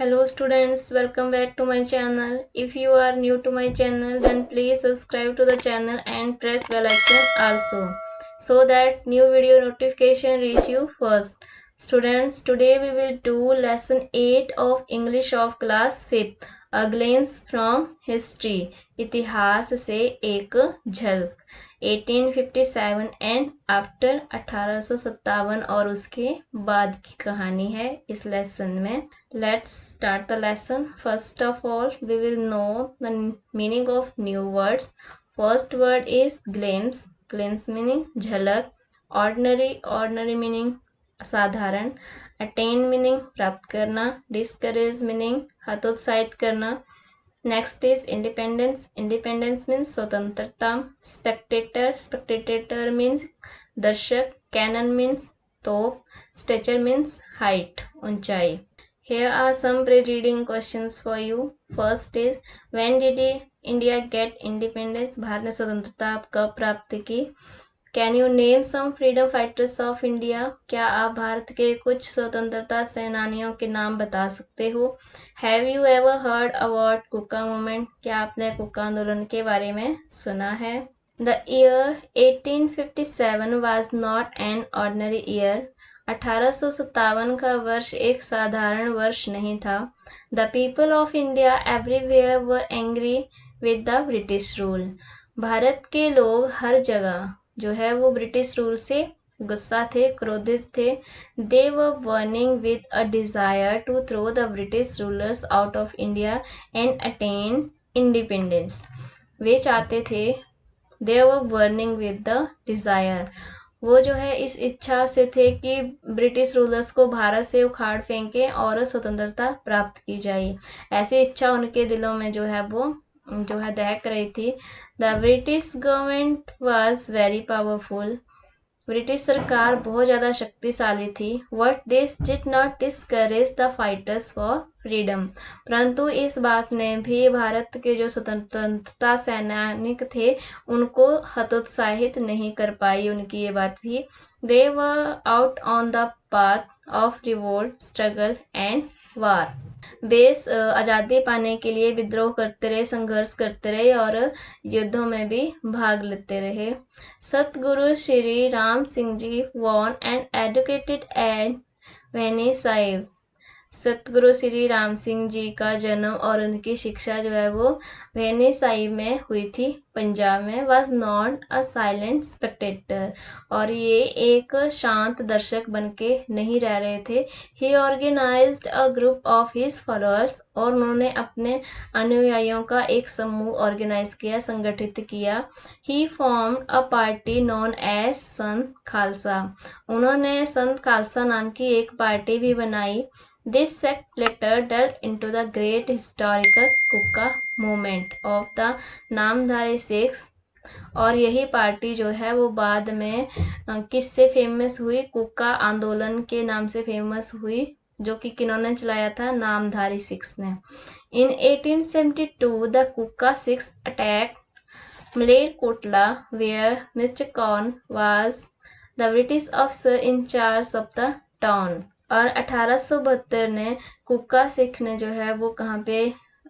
Hello students, welcome back to my channel. If you are new to my channel, then please subscribe to the channel and press bell icon also, so that new video notification reach you first. Students, today we will do lesson 8 of English of class 5th, a glimpse from history, इतिहास से एक झलक। 1857 and after 1857 और उसके बाद की कहानी है इस लेसन में। Let's start the lesson. First of all we will know the meaning of new words. First word is glimpse. Glimpse meaning झलक। ऑर्डिनरी, ऑर्डिनरी मीनिंग साधारण। अटेन मीनिंग प्राप्त करना। डिस्करेज मीनिंग हतोत्साहित करना। Next is independence. Independence means स्वतंत्रता। Spectator, spectator means दर्शक। Cannon means तोप। Stature means height, ऊंचाई। Here are some pre-reading questions for you. First is, when did India get independence? Bharat ने स्वतंत्रता कब प्राप्त की? Can you name some freedom fighters of India? क्या आप भारत के कुछ स्वतंत्रता सेनानियों के नाम बता सकते हो? Have you ever heard about Kuka movement? क्या आपने कुका आंदोलन के बारे में सुना है? The year 1857 was not an ordinary year. 1857 का वर्ष एक साधारण वर्ष नहीं था। The people of India everywhere were angry with the British rule. Bharat के लोग हर जगह जो है वो ब्रिटिश रूल से गुस्सा थे, क्रोधित थे। They were burning with a desire to throw the British rulers out of India and attain independence. वे चाहते थे, they were burning with the desire, वो जो है इस इच्छा से थे कि ब्रिटिश रूलर्स को भारत से उखाड़ फेंके और स्वतंत्रता प्राप्त की जाए। ऐसी इच्छा उनके दिलों में जो है वो जो है दहक रही थी। The British government was very powerful. British सरकार बहुत ज़्यादा शक्तिशाली थी। What this did not discourage the fighters for freedom. परंतु इस बात ने भी भारत के जो स्वतंत्रता सैनिक थे उनको हतोत्साहित नहीं कर पाई, उनकी ये बात भी। They were out on the path of revolt, struggle and war. वे आज़ादी पाने के लिए विद्रोह करते रहे, संघर्ष करते रहे और युद्धों में भी भाग लेते रहे। Satguru Shri Ram Singh ji born and educated at Bhaini Sahib. Satguru Shri Ram Singh जी का जन्म और उनकी शिक्षा जो है वो वेनी साहिब में हुई थी, पंजाब में। Was not a silent Spectator, और ये एक शांत दर्शक बन के नहीं रह रहे थे। He organised a group of his followers, और उन्होंने अपने अनुयायियों का एक समूह ऑर्गेनाइज किया, संगठित किया। He formed a party known as Sant Khalsa. उन्होंने संत खालसा नाम की एक पार्टी भी बनाई। This sect later delved into the great historical Kukka movement of the Namdhari Sikhs, और यही पार्टी जो है वो बाद में किससे फेमस हुई? कुका आंदोलन के नाम से फेमस हुई, जो कि किन्होंने चलाया था? नामधारी सिक्स ने। In 1872 the Kukka Six attacked Maleerkotla, where Mr. Corn was the British officer in charge of the town। और 1872 ने कुका सिख ने जो है वो कहाँ पे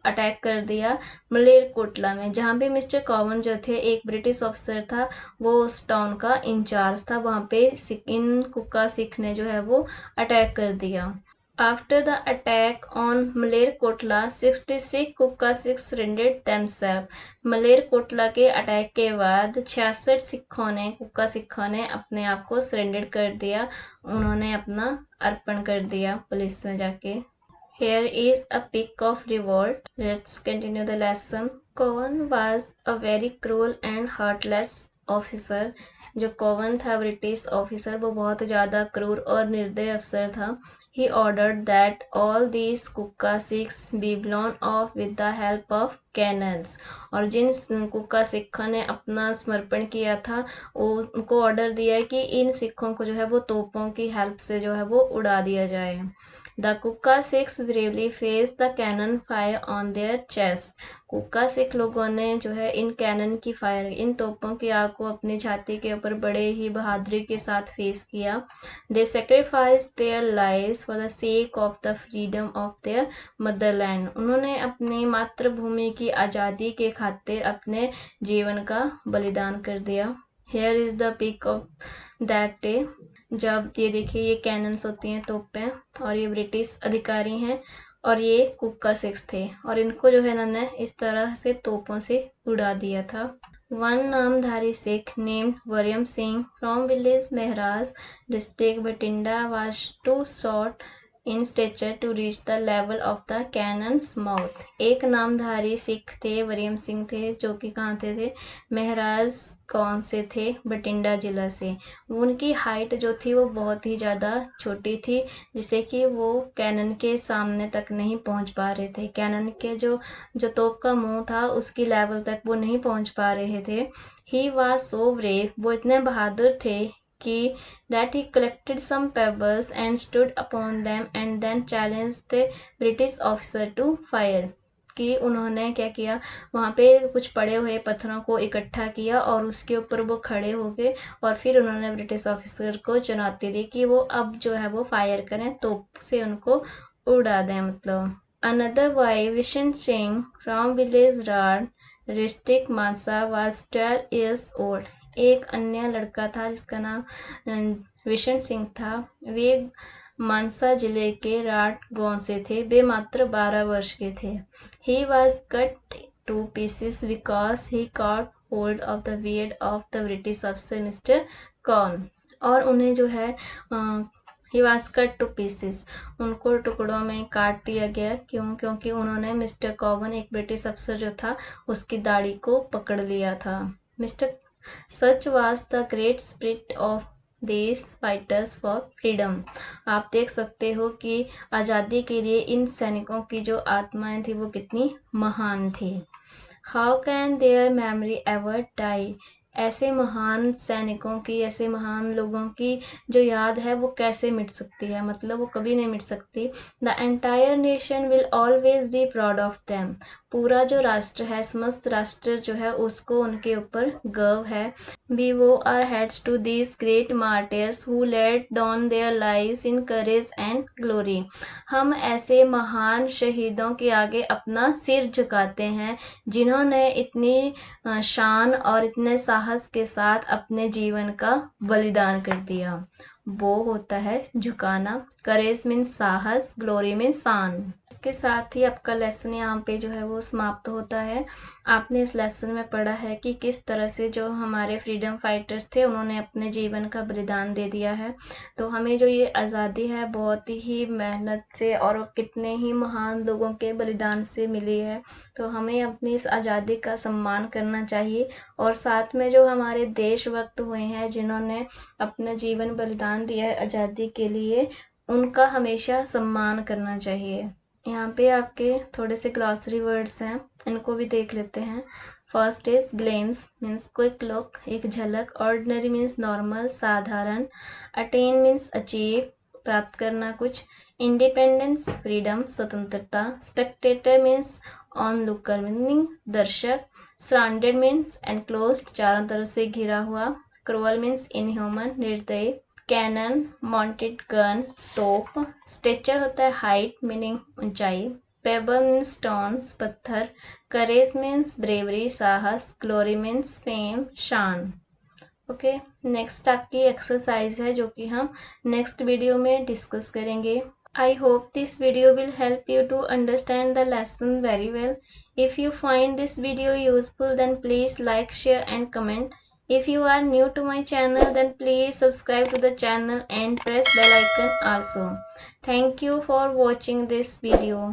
अटैक कर दिया? मलेरकोटला में, जहाँ पे मिस्टर कॉवन जो थे, एक ब्रिटिश ऑफिसर था, वो उस टाउन का इंचार्ज था। वहाँ पे इन कुका सिख ने जो है वो अटैक कर दिया। After the attack on Malerkotla 66 Kuka six surrendered themselves. Malerkotla के अटैक के बाद 66 सिखों ने, कुका सिखों ने अपने आप को सरेंडर कर दिया, उन्होंने अपना अर्पण कर दिया पुलिस में जाके। Here is a pic of revolt. Let's continue the lesson. Cowan was a very cruel and heartless officer. जो कोवन था ब्रिटिश ऑफिसर, वो बहुत ज़्यादा क्रूर और निर्दय अफसर था। He ordered that all these Kuka Sikhs be blown off with the help of cannons। और जिन कुक्का सिखों ने अपना समर्पण किया था, उनको ऑर्डर दिया कि इन सिखों को जो है वो तोपों की हेल्प से जो है वो उड़ा दिया जाए। The Kuka Sikhs bravely face the cannon fire on their chest. Kuka Sikh लोगों ने जो है इन कैनन की फायर, इन तोपों की आग को अपनी छाती के ऊपर बड़े ही बहादुरी के साथ फेस किया। दे sacrifice their lives sacrifice for the sake of the freedom of their motherland. उन्होंने अपनी मातृभूमि की आज़ादी के खातिर अपने जीवन का बलिदान कर दिया. Here is the pic of that day. जब ये देखिए ये कैनन्स होती हैं तोपें, और ये ब्रिटिश अधिकारी हैं और ये कुक्का सिक्स थे, और इनको जो है इन्होंने इस तरह से तोपों से उड़ा दिया था. One Namdhari Sikh named Varyam Singh from village Mehraz, district Batinda was too short in stature to reach the level of the cannon's mouth. एक नामधारी सिख थे, वरियम सिंह थे, जो कि कहाँ थे महराज कौन से थे, बठिंडा जिला से. उनकी हाइट जो थी वो बहुत ही ज़्यादा छोटी थी, जिससे कि वो कैनन के सामने तक नहीं पहुंच पा रहे थे. कैनन के जो तोप का मुंह था उसकी लेवल तक वो नहीं पहुंच पा रहे थे. ही वॉज सो ब्रेव, वो इतने बहादुर थे कि that he collected some pebbles and stood upon them and then challenged the British officer to fire. कि उन्होंने क्या किया, वहाँ पे कुछ पड़े हुए पत्थरों को इकट्ठा किया और उसके ऊपर वो खड़े हो गए और फिर उन्होंने ब्रिटिश ऑफिसर को चुनौती दी कि वो अब जो है वो फायर करें, तोप से उनको उड़ा दें. मतलब Another boy, Vishen Singh from village Rad, district Mansa, was 12 years old. एक अन्य लड़का था जिसका नाम विशन सिंह था. वे मानसा जिले के राट गांव से थे. वे मात्र 12 वर्ष के थे. He was cut to pieces because he caught hold of the beard of the British officer Mr. Corn. और उन्हें जो है He was cut to pieces. उनको टुकड़ों में काट दिया गया. क्यों? क्योंकि उन्होंने मिस्टर कॉवन, एक ब्रिटिश अफसर जो था, उसकी दाढ़ी को पकड़ लिया था. Mister Such was the great spirit of these fighters for freedom. आप देख सकते हो कि आज़ादी के लिए इन सैनिकों की जो आत्माएं थी वो कितनी महान थी. How can their memory ever die? ऐसे महान सैनिकों की, ऐसे महान लोगों की जो याद है वो कैसे मिट सकती है, मतलब वो कभी नहीं मिट सकती. The entire nation will always be proud of them. पूरा जो राष्ट्र है, समस्त राष्ट्र जो है उसको उनके ऊपर गर्व है. We bow our heads to these great martyrs who laid down their lives in courage and glory. हम ऐसे महान शहीदों के आगे अपना सिर झुकाते हैं जिन्होंने इतनी शान और इतने साहस के साथ अपने जीवन का बलिदान कर दिया. वो होता है झुकाना. करेज मीन्स साहस, ग्लोरी मीन्स शान. इसके साथ ही आपका लेसन यहाँ पे जो है वो समाप्त होता है. आपने इस लेसन में पढ़ा है कि किस तरह से जो हमारे फ्रीडम फाइटर्स थे उन्होंने अपने जीवन का बलिदान दे दिया है. तो हमें जो ये आज़ादी है बहुत ही मेहनत से और कितने ही महान लोगों के बलिदान से मिली है. तो हमें अपनी इस आज़ादी का सम्मान करना चाहिए और साथ में जो हमारे देशभक्त हुए हैं जिन्होंने अपना जीवन बलिदान दिया है आज़ादी के लिए, उनका हमेशा सम्मान करना चाहिए. यहाँ पे आपके थोड़े से ग्लॉसरी वर्ड्स हैं, इनको भी देख लेते हैं. First is glimpse means quick look, एक झलक. ऑर्डिनरी मीन्स नॉर्मल, साधारण. अटेन मीन्स अचीव, प्राप्त करना कुछ. इंडिपेंडेंस फ्रीडम, स्वतंत्रता. Spectator means onlooker meaning दर्शक. सराउंडेड मीन्स एनक्लोज्ड, चारों तरफ से घिरा हुआ. क्रूअल मीन्स इनह्यूमन, निर्दयी. कैनन माउंटेड गन, तोप. स्टेचर होता है हाइट मीनिंग ऊंचाई. पेबल मीन्स स्टोन्स, पत्थर. करेज मीन्स ब्रेवरी, साहस. ग्लोरी मीन्स फेम, शान. ओके, नेक्स्ट आपकी एक्सरसाइज है जो कि हम नेक्स्ट वीडियो में डिस्कस करेंगे. I hope this video will help you to understand the lesson very well. If you find this video useful, then please like, share and comment. If you are new to my channel, then please subscribe to the channel and press bell icon also. Thank you for watching this video.